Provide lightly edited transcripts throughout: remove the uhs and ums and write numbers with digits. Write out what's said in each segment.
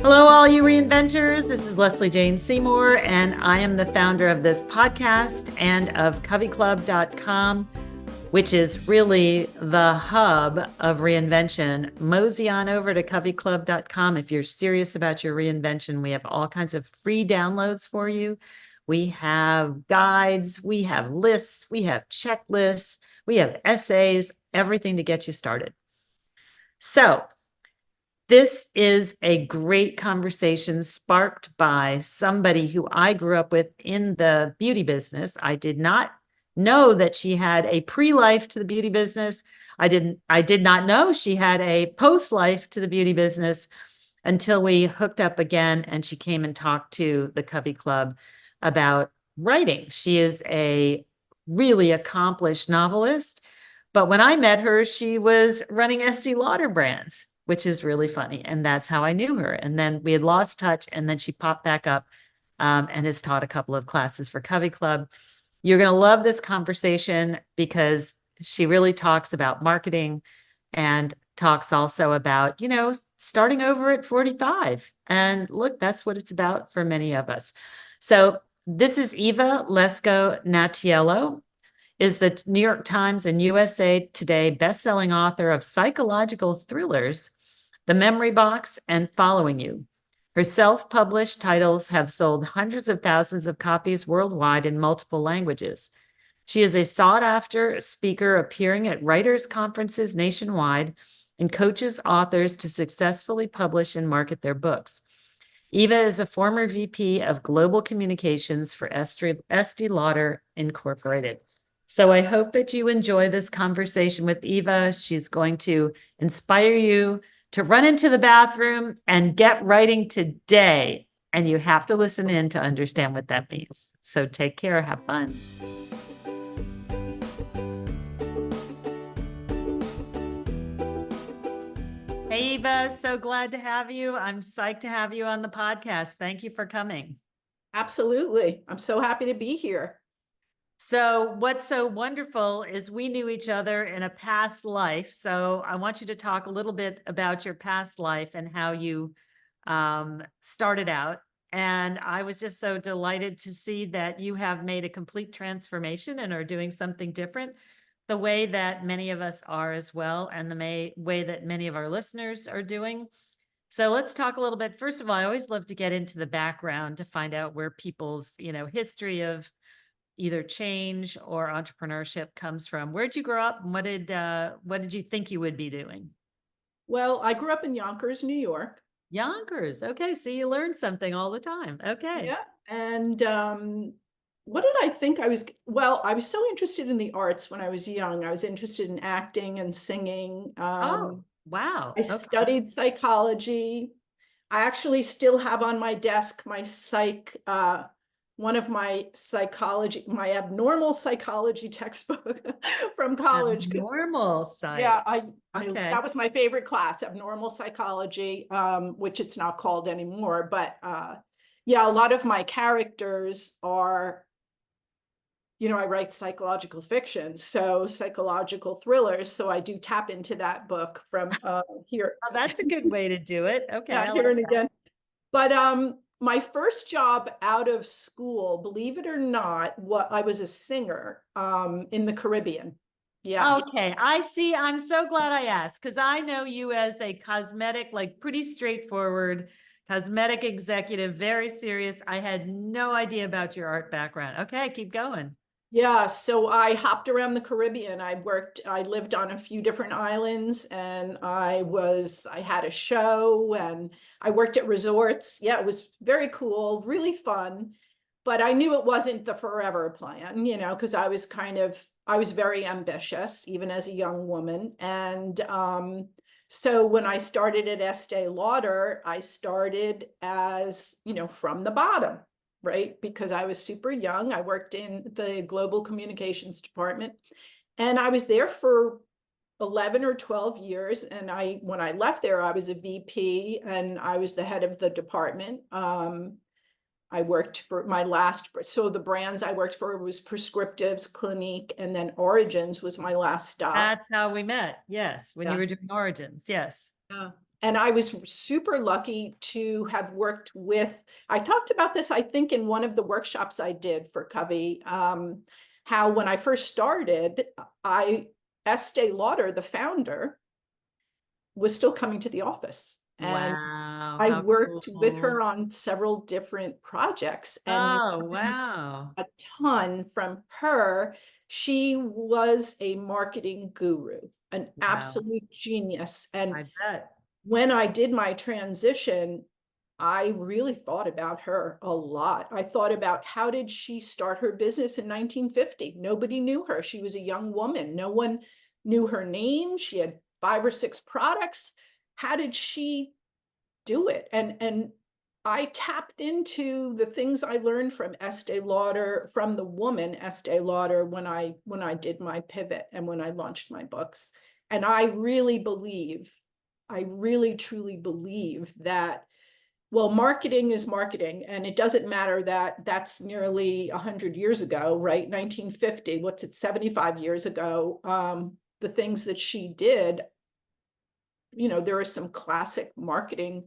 Hello, all you reinventors. This is Lesley Jane Seymour, and I am the founder of this podcast and of CoveyClub.com, which is really the hub of reinvention. Mosey on over to CoveyClub.com if you're serious about your reinvention. We have all kinds of free downloads for you. We have guides, we have lists, we have checklists, we have essays, everything to get you started. So, this is a great conversation sparked by somebody who I grew up with in the beauty business. I did not know that she had a pre-life to the beauty business. I did not know she had a post-life to the beauty business until we hooked up again and she came and talked to the Covey Club about writing. She is a really accomplished novelist, but when I met her, she was running Estee Lauder brands, which is really funny. And that's how I knew her. And then we had lost touch, and then she popped back up and has taught a couple of classes for Covey Club. You're going to love this conversation because she really talks about marketing and talks also about, starting over at 45. And look, that's what it's about for many of us. So this is Eva Lesko Natiello, is the New York Times and USA Today bestselling author of psychological thrillers, The Memory Box and Following You. Her self-published titles have sold hundreds of thousands of copies worldwide in multiple languages. She is a sought-after speaker appearing at writers' conferences nationwide and coaches authors to successfully publish and market their books. Eva is a former VP of Global Communications for Estee Lauder Incorporated. So I hope that you enjoy this conversation with Eva. She's going to inspire you to run into the bathroom and get writing today. And you have to listen in to understand what that means. So take care. Have fun. Hey, Eva, so glad to have you. I'm psyched to have you on the podcast. Thank you for coming. Absolutely. I'm so happy to be here. So what's so wonderful is we knew each other in a past life. So I want you to talk a little bit about your past life and how you started out. And I was just so delighted to see that you have made a complete transformation and are doing something different, the way that many of us are as well, and the way that many of our listeners are doing. So let's talk a little bit. First of all, I always love to get into the background to find out where people's, history of either change or entrepreneurship comes from. Where'd you grow up and what did you think you would be doing? Well, I grew up in Yonkers, New York. Yonkers. Okay, so you learn something all the time. Okay. Yeah. And what did I think I was? Well, I was so interested in the arts when I was young. I was interested in acting and singing. Oh, wow. I Okay. studied psychology. I actually still have on my desk my one of my abnormal psychology textbook from college. Abnormal Yeah, psych. Okay. that was my favorite class, abnormal psychology, which it's not called anymore. But yeah, a lot of my characters are, I write psychological fiction, so psychological thrillers. So I do tap into that book from here. Oh, that's a good way to do it. Okay. Yeah, here and again. But my first job out of school, believe it or not, I was a singer in the Caribbean. Yeah. Okay, I see. I'm so glad I asked because I know you as a cosmetic, like pretty straightforward cosmetic executive, very serious. I had no idea about your art background. Okay, keep going. Yeah, so I hopped around the Caribbean. I lived on a few different islands, and I had a show, and I worked at resorts. Yeah, it was very cool, really fun. But I knew it wasn't the forever plan, because I was very ambitious, even as a young woman. And so when I started at Estee Lauder, I started as, from the bottom, right? Because I was super young. I worked in the global communications department, and I was there for 11 or 12 years. And when I left there, I was a VP and I was the head of the department. I worked for so the brands I worked for was Prescriptives, Clinique, and then Origins was my last stop. That's how we met. Yes, when you Yeah. were doing Origins. Yes. And I was super lucky to have worked with, I talked about this, I think, in one of the workshops I did for Covey, how when I first started, Estee Lauder, the founder, was still coming to the office. And Wow, I how worked with cool. her on several different projects and Oh, wow. a ton from her. She was a marketing guru, an Wow. absolute genius. And I bet. when I did my transition, I really thought about her a lot. I thought about how did she start her business in 1950? Nobody knew her. She was a young woman. No one knew her name. She had 5 or 6 products. How did she do it? And I tapped into the things I learned from Estee Lauder, from the woman Estee Lauder, when I did my pivot and when I launched my books. And I really truly believe that, well, marketing is marketing, and it doesn't matter that that's nearly 100 years ago, right? 1950, what's it, 75 years ago. The things that she did, there are some classic marketing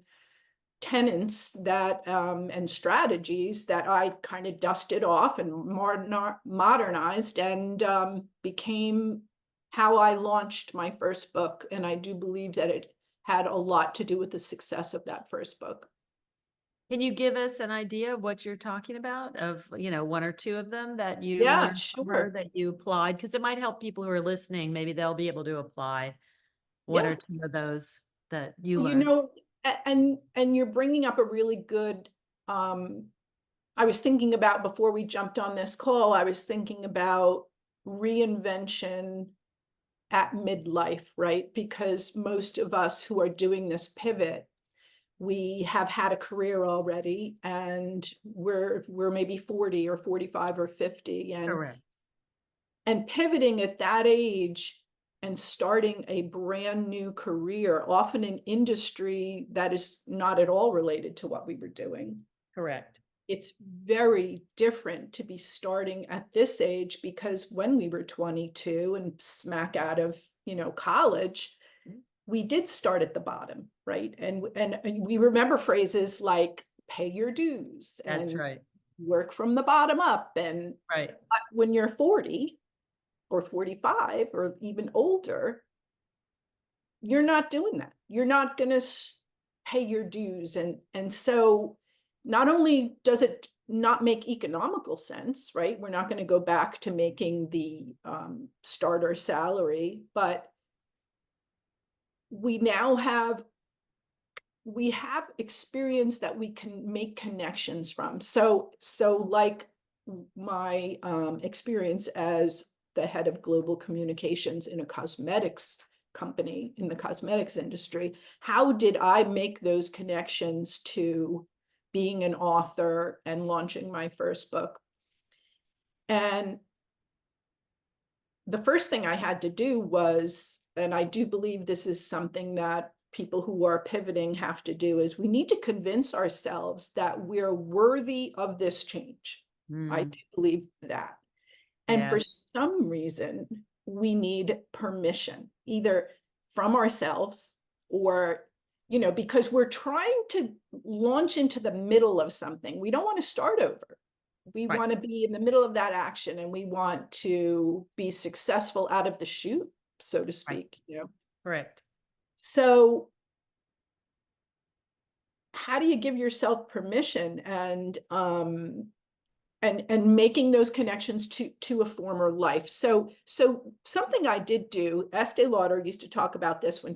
tenets that and strategies that I kind of dusted off and modernized and became how I launched my first book. And I do believe that it had a lot to do with the success of that first book. Can you give us an idea of what you're talking about of, one or two of them that you Yeah, learned from her sure. that you applied? Because it might help people who are listening. Maybe they'll be able to apply one Yeah. or two of those that you Well, learned. and you're bringing up a really good, um, I was thinking about, before we jumped on this call, I was thinking about reinvention at midlife, right? Because most of us who are doing this pivot, we have had a career already, and we're maybe 40 or 45 or 50, Correct. and pivoting at that age and starting a brand new career, often in industry that is not at all related to what we were doing. Correct. It's very different to be starting at this age, because when we were 22 and smack out of, college, we did start at the bottom, right? And we remember phrases like pay your dues That's and right. work from the bottom up. And Right. when you're 40 or 45 or even older, you're not doing that. You're not going to pay your dues. And so not only does it not make economical sense, right? We're not going to go back to making the starter salary, but we now have experience that we can make connections from. So like my experience as the head of global communications in a cosmetics company in the cosmetics industry, how did I make those connections to being an author and launching my first book? And the first thing I had to do was, and I do believe this is something that people who are pivoting have to do, is we need to convince ourselves that we're worthy of this change. I Mm, do believe that. And yeah. for some reason, we need permission, either from ourselves or, because we're trying to launch into the middle of something. We don't want to start over. We Right. want to be in the middle of that action, and we want to be successful out of the chute, so to Right. speak. Correct. So how do you give yourself permission and making those connections to a former life? So something I did do, Estee Lauder used to talk about this when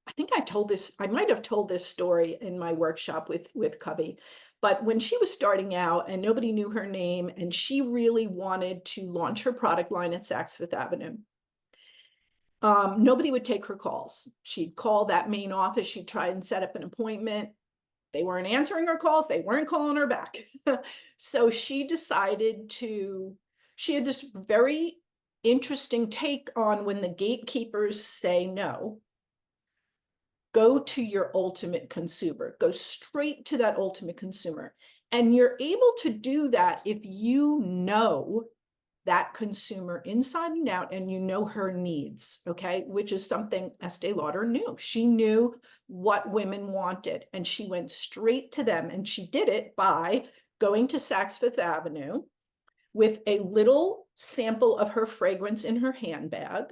I think I might have told this story in my workshop with Covey, but when she was starting out and nobody knew her name, and she really wanted to launch her product line at Saks Fifth Avenue, nobody would take her calls. She'd call that main office. She'd try and set up an appointment. They weren't answering her calls. They weren't calling her back. So she decided she had this very interesting take on when the gatekeepers say no. Go to your ultimate consumer, go straight to that ultimate consumer. And you're able to do that if you know that consumer inside and out, and you know her needs, okay? Which is something Estee Lauder knew. She knew what women wanted, and she went straight to them, and she did it by going to Saks Fifth Avenue with a little sample of her fragrance in her handbag,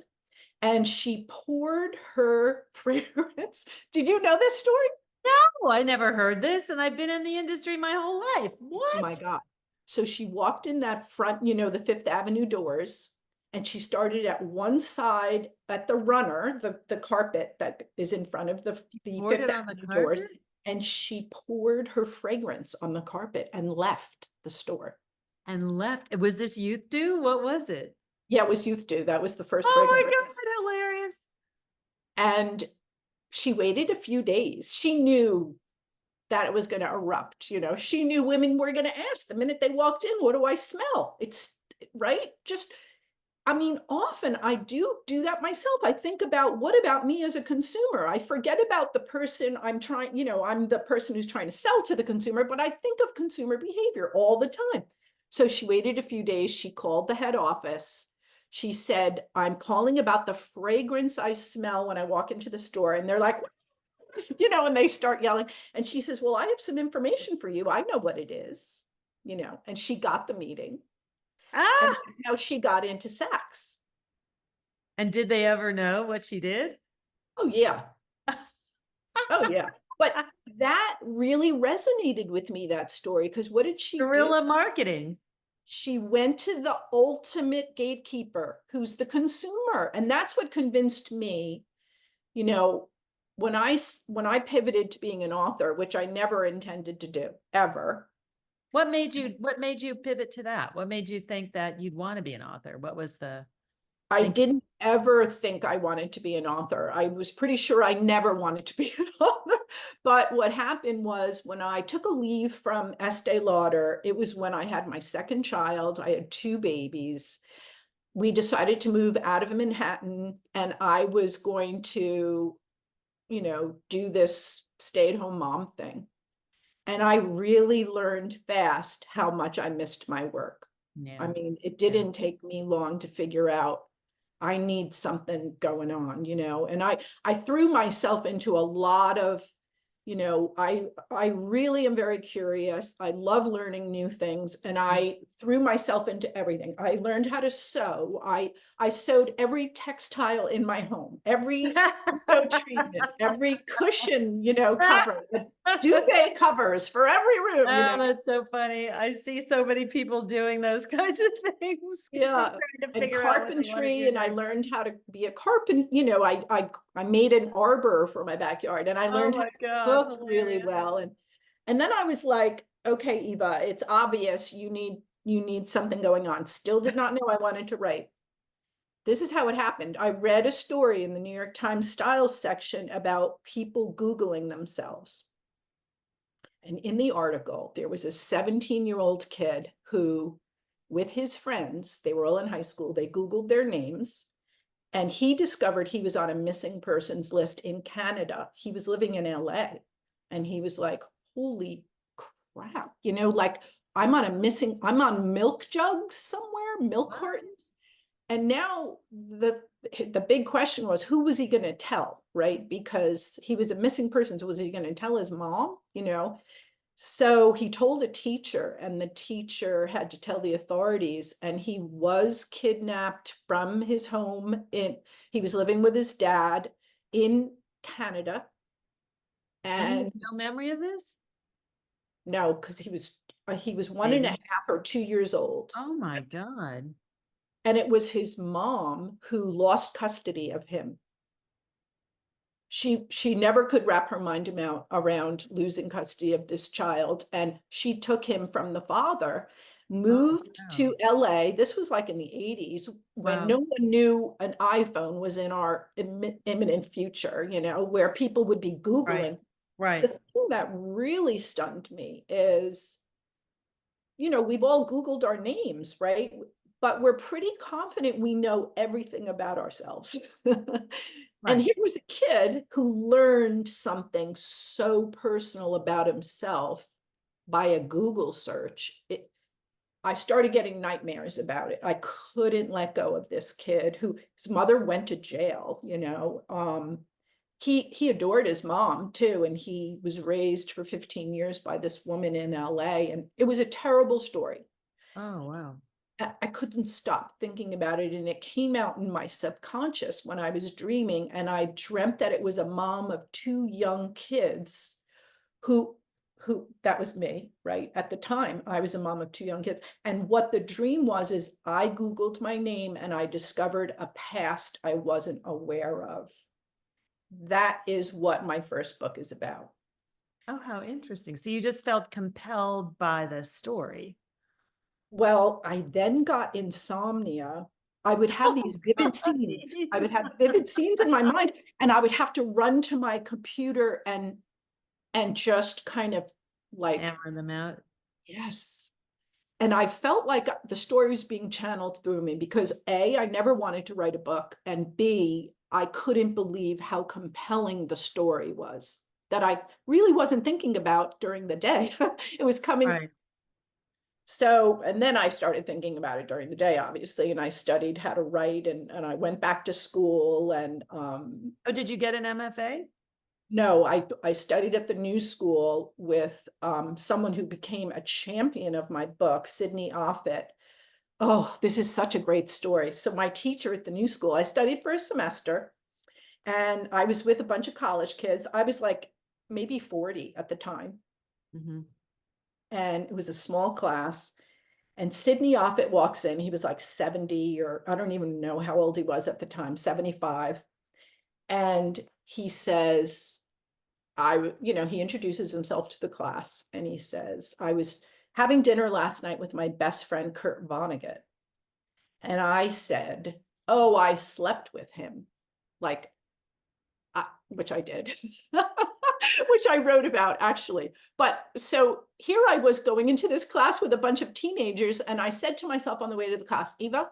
and she poured her fragrance. Did you know this story? No, I never heard this, and I've been in the industry my whole life. Oh my What? God. So she walked in that front, you know, the Fifth Avenue doors, and she started at one side at the runner, the carpet that is in front of the Poured Fifth it on the Avenue doors, carpet? and she poured her fragrance on the carpet and left the store. And left. Was this Youth Do? What was it? Yeah, it was Youth Do. That was the first Oh fragrance. my God, hilarious. And she waited a few days. She knew that it was going to erupt. You know, she knew women were going to ask the minute they walked in, what do I smell? It's right. Just, I mean, often I do that myself. I think about, what about me as a consumer? I forget about the person I'm trying, you know, I'm the person who's trying to sell to the consumer, but I think of consumer behavior all the time. So she waited a few days. She called the head office. She said, I'm calling about the fragrance I smell when I walk into the store. And they're like, you know, and they start yelling. And she says, well, I have some information for you. I know what it is, you know, and she got the meeting. And Ah, that's how she got into Saks. and did they ever know what she did? Oh, yeah. Oh, yeah. But that really resonated with me, that story, because what did she do? Guerrilla marketing. She went to the ultimate gatekeeper, who's the consumer. And that's what convinced me, you know, when I pivoted to being an author, which I never intended to do ever. What made you pivot to that? What made you think that you'd want to be an author? What was the I think? didn't ever think I wanted to be an author. I was pretty sure I never wanted to be an author. But what happened was, when I took a leave from Estee Lauder, it was when I had my second child. I had two babies. We decided to move out of Manhattan, and I was going to, you know, do this stay-at-home mom thing. And I really learned fast how much I missed my work. I Yeah. mean, it Yeah. didn't take me long to figure out I need something going on, you know, and I threw myself into a lot of, you know, I really am very curious. I love learning new things, and I threw myself into everything. I learned how to sew. I sewed every textile in my home, every treatment, every cushion, you know, cover, duvet covers for every room, you Oh, know. that's so funny. I see so many people doing those kinds of things. Yeah, Trying to and figure out what they want to carpentry, do and I next. learned how to be a carpenter. You know, I made an arbor for my backyard, and I Oh learned how my to God, cook really hilarious. well. And then I was like, okay, Eva, it's obvious you need something going on. Still did not know I wanted to write. This is how it happened. I read a story in the New York Times style section about people Googling themselves. And in the article, there was a 17-year-old kid who, with his friends, they were all in high school, they Googled their names, and he discovered he was on a missing persons list in Canada. He was living in LA, and he was like, holy crap, you know, like, I'm on milk jugs somewhere, milk What? cartons. And now the big question was, who was he going to tell, right? Because he was a missing person. So was he going to tell his mom, you know? So he told a teacher, and the teacher had to tell the authorities, and he was kidnapped from his home he was living with his dad in Canada. And you have And no memory of this? no, because he was one and a Baby. half or 2 years old. Oh my God. And it was his mom who lost custody of him. She never could wrap her mind around losing custody of this child, and she took him from the father, Oh moved wow. to LA. This was like in the 80s, when Wow. no one knew an iPhone was in our imminent future, you know, where people would be Right. Googling. The Right. thing that really stunned me is, you know, we've all Googled our names, right? But we're pretty confident we know everything about ourselves. And Right. here was a kid who learned something so personal about himself by a Google search. I started getting nightmares about it. I couldn't let go of this kid who his mother went to jail, you know. He adored his mom too, and he was raised for 15 years by this woman in LA, and it was a terrible story. Oh, wow. I couldn't stop thinking about it, and it came out in my subconscious when I was dreaming, and I dreamt that it was a mom of two young kids who that was me, right? At the time, I was a mom of two young kids. And what the dream was is I Googled my name and I discovered a past I wasn't aware of. That is what my first book is about. Oh, how interesting. So you just felt compelled by the story. Well, I then got insomnia. I would have these vivid scenes. I would have vivid scenes in my mind, and I would have to run to my computer and just kind of like Hammer them out. yes. And I felt like the story was being channeled through me because A, I never wanted to write a book, and B, I couldn't believe how compelling the story was that I really wasn't thinking about during the day. It was coming. Right. So, and then I started thinking about it during the day, obviously, and I studied how to write, and I went back to school and Oh, did you get an MFA? no, I studied at the New School with someone who became a champion of my book, Sydney Offit. Oh, this is such a great story. So my teacher at the New School, I studied for a semester, and I was with a bunch of college kids. I was like maybe 40 at the time. Mm-hmm. And it was a small class. And Sydney Offit walks in. He was like 70, or I don't even know how old he was at the time, 75. And he says, he introduces himself to the class and he says, I was having dinner last night with my best friend, Kurt Vonnegut. And I said, oh, I slept with him, like, which I did, which I wrote about actually. But so here I was going into this class with a bunch of teenagers, and I said to myself on the way to the class, Eva,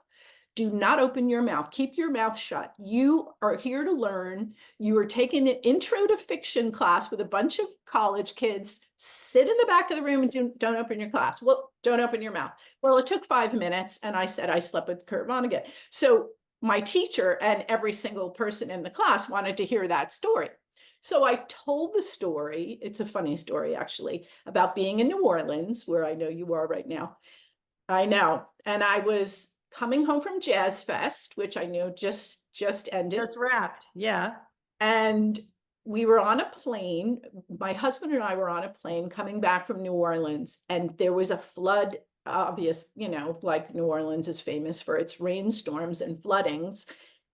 do not open your mouth. Keep your mouth shut. You are here to learn. You are taking an intro to fiction class with a bunch of college kids. Sit in the back of the room and don't open your class. Well, don't open your mouth. Well, it took 5 minutes, and I said I slept with Kurt Vonnegut. So my teacher and every single person in the class wanted to hear that story. So I told the story. It's a funny story, actually, about being in New Orleans, where I know you are right now. I know. And I was coming home from Jazz Fest, which I know just ended. Just wrapped. Yeah. And we were on a plane. My husband and I were on a plane coming back from New Orleans, and there was a flood. Obvious, like New Orleans is famous for its rainstorms and floodings.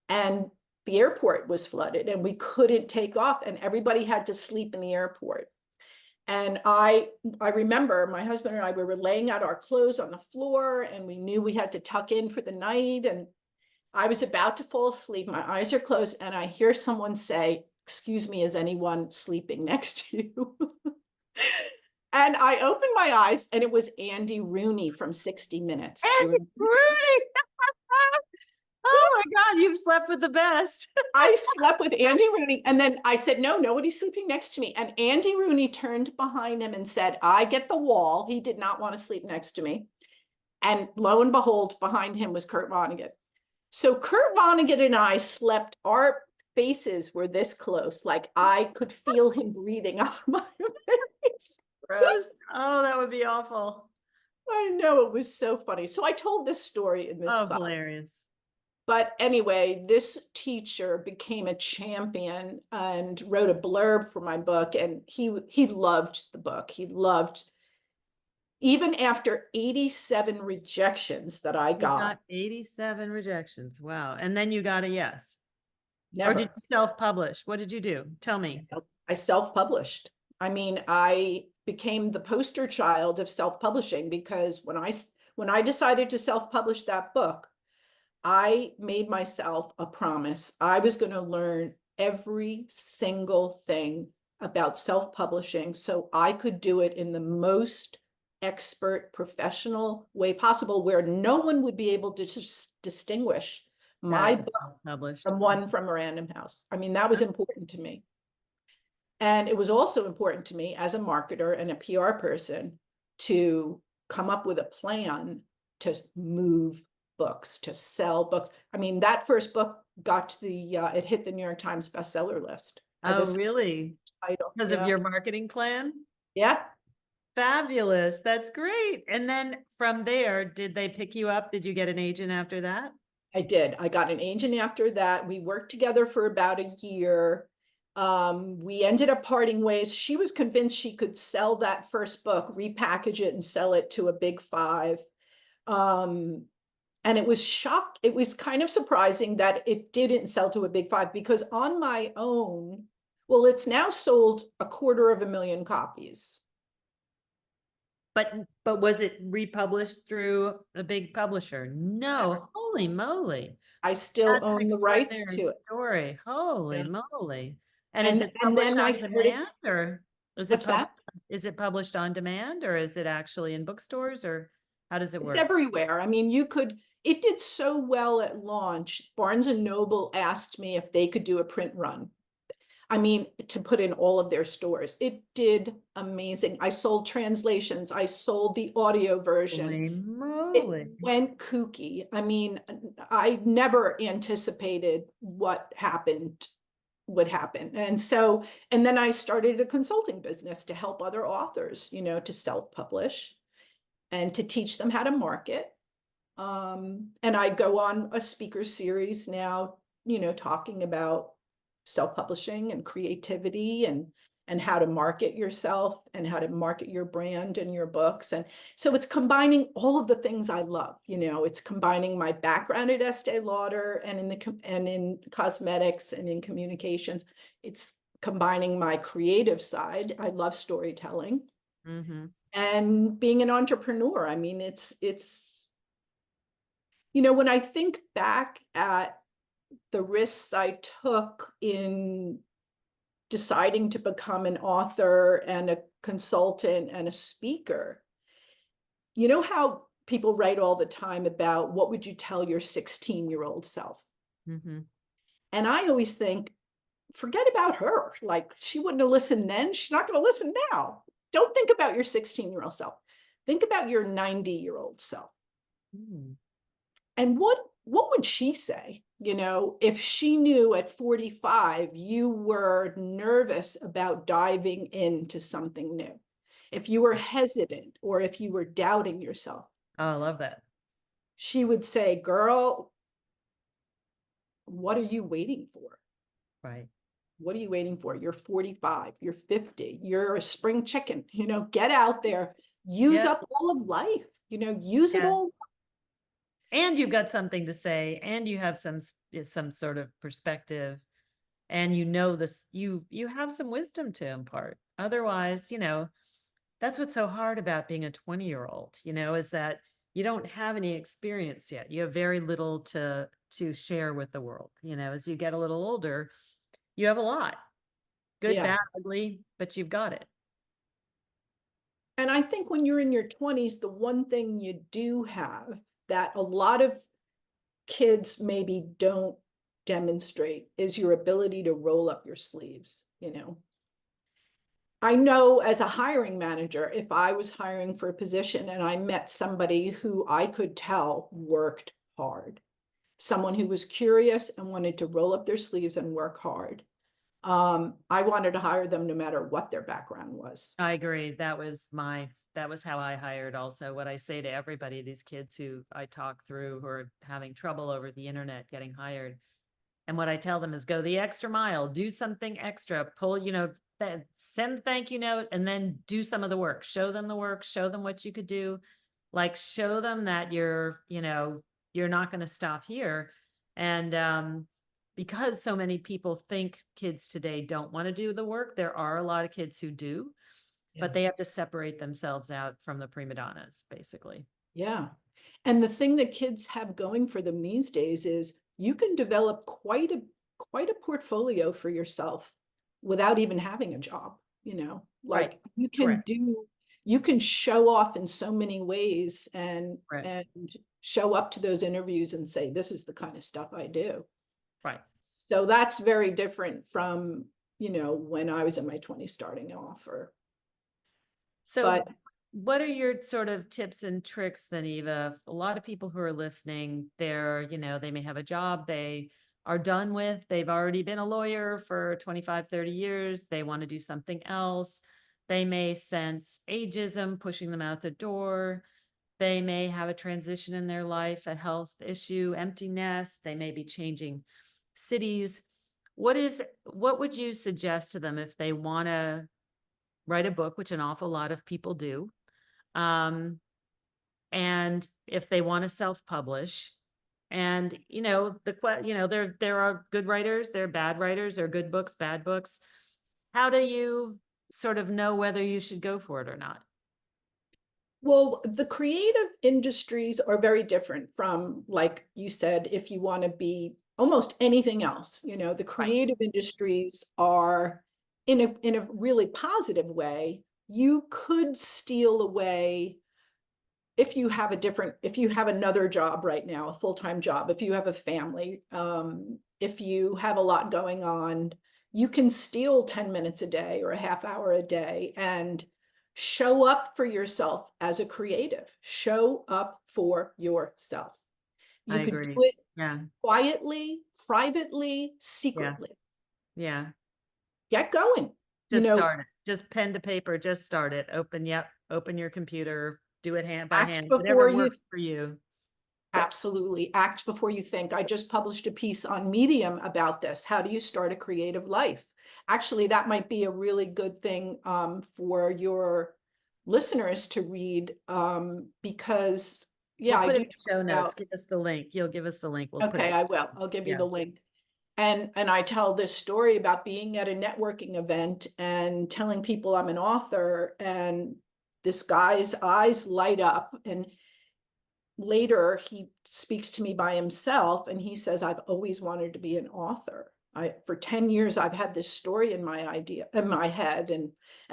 And the airport was flooded and we couldn't take off, and everybody had to sleep in the airport. And I remember my husband and I, we were laying out our clothes on the floor, and we knew we had to tuck in for the night. And I was about to fall asleep. My eyes are closed, and I hear someone say, excuse me, is anyone sleeping next to you? And I opened my eyes, and it was Andy Rooney from 60 Minutes. Andy Rooney! Oh my God, you've slept with the best. I slept with Andy Rooney. And then I said, no, nobody's sleeping next to me. And Andy Rooney turned behind him and said, I get the wall. He did not want to sleep next to me. And lo and behold, behind him was Kurt Vonnegut. So Kurt Vonnegut and I slept, our faces were this close. Like I could feel him breathing off my face. Gross. Oh, that would be awful. I know, it was so funny. So I told this story in this class. Hilarious. But anyway, this teacher became a champion and wrote a blurb for my book, and he loved the book. He loved, even after 87 rejections that I got. 87 rejections. Wow. And then you got a yes. Never. Or did you self-publish? What did you do? Tell me. I self-published. I mean, I became the poster child of self-publishing, because when I decided to self-publish that book, I made myself a promise. I was going to learn every single thing about self-publishing so I could do it in the most expert, professional way possible, where no one would be able to distinguish my book from one from Random House. I mean, that was important to me. And it was also important to me as a marketer and a PR person to come up with a plan to move books, to sell books. I mean, that first book got to it hit the New York Times bestseller list as Oh, a really? title. Because of Yeah. your marketing plan? Yeah, Fabulous. That's great. And then from there, did they pick you up? Did you get an agent after that? I did. I got an agent after that. We worked together for about a year. We ended up parting ways. She was convinced she could sell that first book, repackage it and sell it to a big five. And it was kind of surprising that it didn't sell to a big five, because on my own, well, it's now sold 250,000 copies. But was it republished through a big publisher? No. Holy moly. I still That's an own the rights extraordinary to it. story. Holy Yeah. moly. And is it And published then I on started, demand, or what's that? is it published on demand, or is it actually in bookstores, or how does it It's work? everywhere. I mean, it did so well at launch. Barnes and Noble asked me if they could do a print run. I mean, to put in all of their stores. It did amazing. I sold translations. I sold the audio version. Holy It moly. went kooky. I mean, I never anticipated what would happen. And then I started a consulting business to help other authors, to self-publish and to teach them how to market. And I go on a speaker series now, talking about self-publishing and creativity and how to market yourself and how to market your brand and your books. And so it's combining all of the things I love. It's combining my background at Estee Lauder and in cosmetics and in communications. It's combining my creative side. I love storytelling. Mm-hmm. And being an entrepreneur. I mean, it's when I think back at the risks I took in deciding to become an author and a consultant and a speaker, how people write all the time about what would you tell your 16-year-old self? Mm-hmm. And I always think, forget about her. Like, she wouldn't have listened then. She's not going to listen now. Don't think about your 16-year-old self. Think about your 90-year-old self. Mm. And what would she say, if she knew at 45 you were nervous about diving into something new, if you were hesitant, or if you were doubting yourself? Oh, I love that. She would say, girl, what are you waiting for? Right. What are you waiting for? You're 45, you're 50, you're a spring chicken, get out there, use Yeah. up all of life, use it Yeah. all. And you've got something to say, and you have some sort of perspective, and this, you have some wisdom to impart. Otherwise, that's what's so hard about being a 20-year-old, is that you don't have any experience yet. You have very little to share with the world. As you get a little older, you have a lot. Good, Yeah. bad, ugly, but you've got it. And I think when you're in your 20s, the one thing you do have that a lot of kids maybe don't demonstrate is your ability to roll up your sleeves. I know as a hiring manager, if I was hiring for a position and I met somebody who I could tell worked hard, someone who was curious and wanted to roll up their sleeves and work hard, I wanted to hire them no matter what their background was. I agree. That was how I hired also. What I say to everybody, these kids who I talk through who are having trouble over the internet getting hired. And what I tell them is go the extra mile, do something extra, pull, send thank you note, and then do some of the work. Show them the work, show them what you could do. Like, show them that you're not going to stop here. And because so many people think kids today don't want to do the work, there are a lot of kids who do, but they have to separate themselves out from the prima donnas, basically. Yeah. And the thing that kids have going for them these days is you can develop quite a portfolio for yourself without even having a job, like Right. you can show off in so many ways and show up to those interviews and say, this is the kind of stuff I do. Right. So that's very different from, when I was in my 20s starting off. So but what are your sort of tips and tricks then, Eva? A lot of people who are listening, they may have a job they are done with. They've already been a lawyer for 25, 30 years. They want to do something else. They may sense ageism pushing them out the door. They may have a transition in their life, a health issue, empty nest. They may be changing cities. What would you suggest to them if they want to write a book, which an awful lot of people do? And if they want to self-publish, and there are good writers, there are bad writers, there are good books, bad books. How do you sort of know whether you should go for it or not? Well, the creative industries are very different from, like you said, if you want to be almost anything else. The Right. creative industries are in a really positive way. You could steal away if you have another job right now, a full-time job, if you have a family, if you have a lot going on, you can steal 10 minutes a day or a half hour a day and show up for yourself as a creative. Show up for yourself. I You could do agree. it Yeah. quietly, privately, Yeah. secretly. Yeah. Get going. Just start it. Just pen to paper, just start it. Open your computer, do it hand by Act hand, before whatever you works for you. Absolutely. Act before you think. I just published a piece on Medium about this. How do you start a creative life? Actually, that might be a really good thing for your listeners to read, because, We'll yeah, I put it do in talk the show notes. about. Give us the link. You'll give us the link. We'll put Okay, it. I will. I'll give you Yeah. the link. And I tell this story about being at a networking event and telling people I'm an author, and this guy's eyes light up, and later he speaks to me by himself and he says, I've always wanted to be an author. For 10 years, I've had this story in my head. And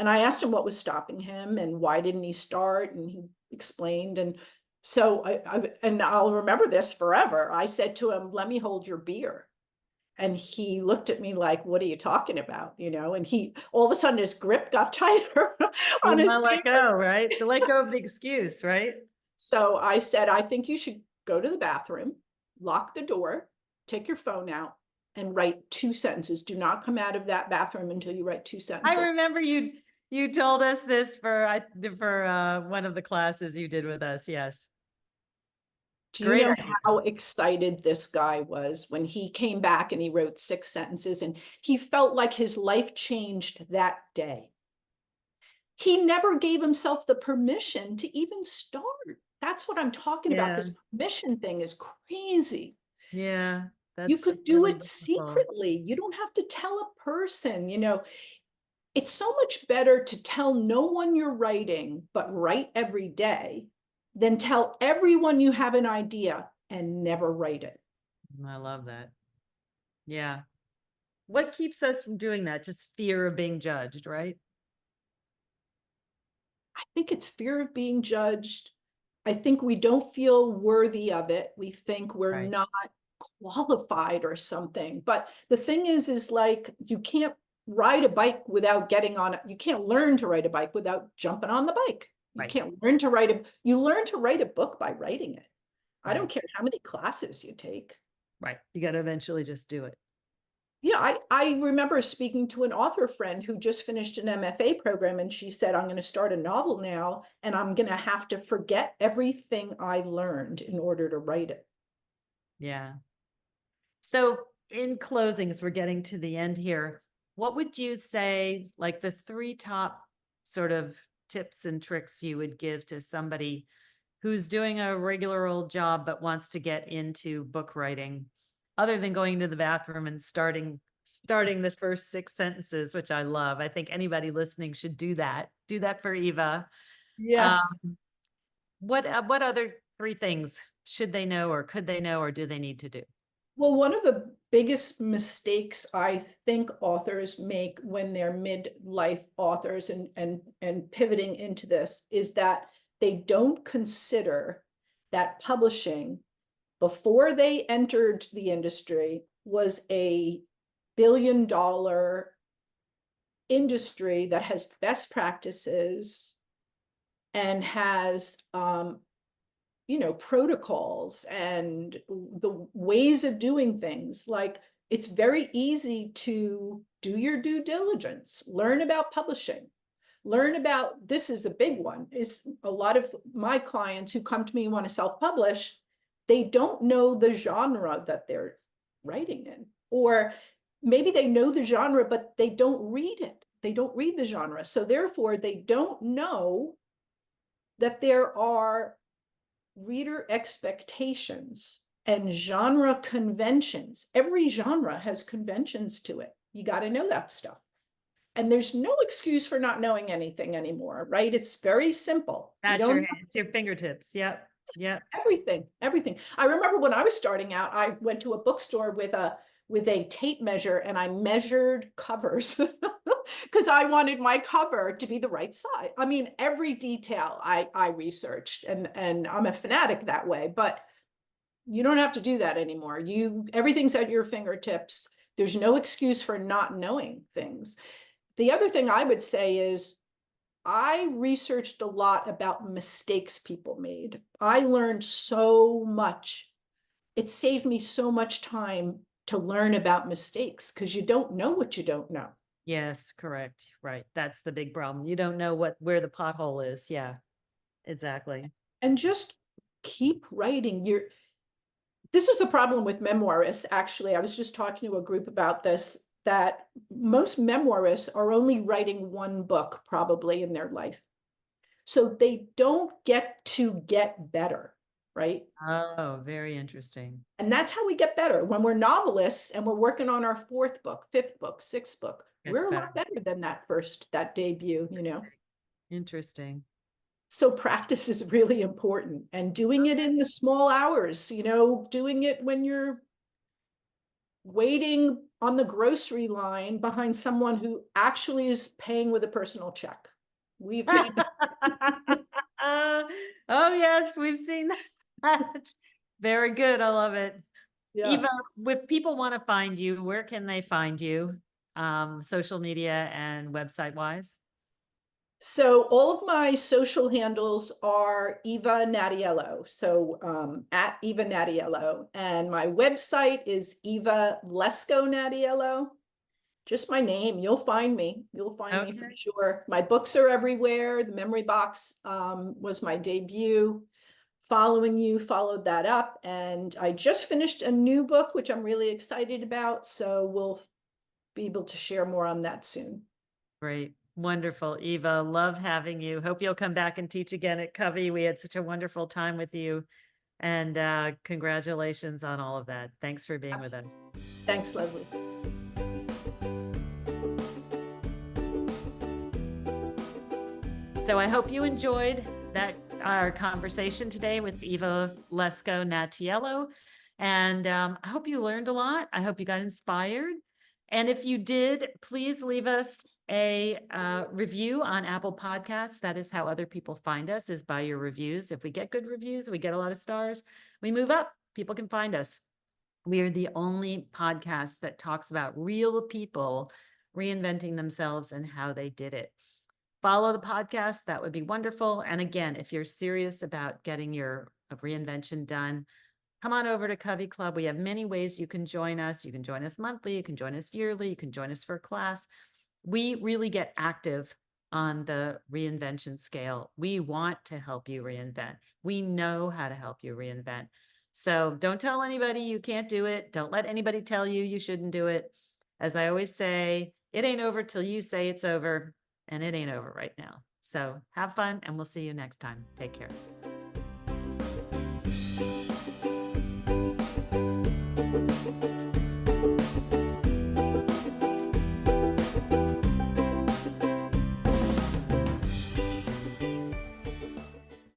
I asked him what was stopping him and why didn't he start? And he explained. And so and I'll remember this forever. I said to him, let me hold your beer. And he looked at me like, what are you talking about? And he, all of a sudden his grip got tighter You on his want to let beer. go, right? To let go of the excuse, right? So I said, I think you should go to the bathroom, lock the door, take your phone out, and write 2 sentences. Do not come out of that bathroom until you write two I sentences. remember you told us this for one of the classes you did with us. Yes. Do you Great know idea. how excited this guy was when he came back and he wrote 6 sentences and he felt like his life changed that day? He never gave himself the permission to even start. That's what I'm talking about. Yeah. This permission thing is crazy. Yeah. You That's could do really it wonderful. secretly. You don't have to tell a person. It's so much better to tell no one you're writing, but write every day, than tell everyone you have an idea and never write it. I love that. Yeah. What keeps us from doing that? Just fear of being judged, right? I think it's fear of being judged. I think we don't feel worthy of it. We think we're Right. not qualified or something. But the thing is like, you can't ride a bike without getting on it. You can't learn to ride a bike without jumping on the bike. You Right. can't learn to you learn to write a book by writing it. I don't Right. care how many classes you take. Right. You got to eventually just do it. Yeah, I remember speaking to an author friend who just finished an MFA program, and she said, I'm going to start a novel now, and I'm going to have to forget everything I learned in order to write it. Yeah. So in closing, as we're getting to the end here, what would you say, like the three top sort of tips and tricks you would give to somebody who's doing a regular old job but wants to get into book writing, other than going to the bathroom and starting the first 6 sentences, which I love. I think anybody listening should do that. Do that for Eva. Um, Yes. what other three things should they know, or could they know, or do they need to do? Well, one of the biggest mistakes I think authors make when they're midlife authors and pivoting into this is that they don't consider that publishing, before they entered the industry, was a $1 billion industry that has best practices, and has, protocols and the ways of doing things. Like, it's very easy to do your due diligence, learn about publishing, learn about, this is a big one, is a lot of my clients who come to me and want to self-publish, they don't know the genre that they're writing in, or maybe they know the genre, but they don't read it. They don't read the genre. So therefore, they don't know that there are reader expectations and genre conventions. Every genre has conventions to it. You got to know that stuff. And there's no excuse for not knowing anything anymore, right? It's very simple. At your fingertips. Yep. Yep. Everything. I remember when I was starting out, I went to a bookstore with a tape measure and I measured covers because I wanted my cover to be the right size. I mean, every detail I researched, and I'm a fanatic that way, but you don't have to do that anymore. Everything's at your fingertips. There's no excuse for not knowing things. The other thing I would say is I researched a lot about mistakes people made. I learned so much. It saved me so much time to learn about mistakes because you don't know what you don't know. Yes, correct. Right. That's the big problem. You don't know where the pothole is. Yeah, exactly. And just keep writing. This is the problem with memoirists. Actually, I was just talking to a group about this, that most memoirists are only writing one book probably in their life. So they don't get to get better, right? Oh, very interesting. And that's how we get better. When we're novelists and we're working on our fourth book, fifth book, sixth book, we're a lot better than that debut, Interesting. So practice is really important, and doing it in the small hours, doing it when you're waiting on the grocery line behind someone who actually is paying with a personal check. Oh yes, we've seen that. Very good. I love it. Yeah. Eva, if people want to find you, where can they find you? Social media and website wise? So all of my social handles are Eva Natiello. So at Eva Natiello. And my website is Eva Lesko Natiello. Just my name. You'll find me. You'll find me for sure. My books are everywhere. The Memory Box was my debut. Following You followed that up. And I just finished a new book, which I'm really excited about. So we'll be able to share more on that soon. Great. Wonderful. Eva, love having you. Hope you'll come back and teach again at Covey. We had such a wonderful time with you. And congratulations on all of that. Thanks for being with us. Thanks, Lesley. So I hope you enjoyed our conversation today with Eva Lesko Natiello. And I hope you learned a lot. I hope you got inspired. And if you did, please leave us a review on Apple Podcasts. That is how other people find us, is by your reviews. If we get good reviews, we get a lot of stars, we move up, people can find us. We are the only podcast that talks about real people reinventing themselves and how they did it. Follow the podcast. That would be wonderful. And again, if you're serious about getting your reinvention done, come on over to CoveyClub. We have many ways you can join us. You can join us monthly. You can join us yearly. You can join us for a class. We really get active on the reinvention scale. We want to help you reinvent. We know how to help you reinvent. So don't tell anybody you can't do it. Don't let anybody tell you you shouldn't do it. As I always say, it ain't over till you say it's over, and it ain't over right now. So have fun, and we'll see you next time. Take care.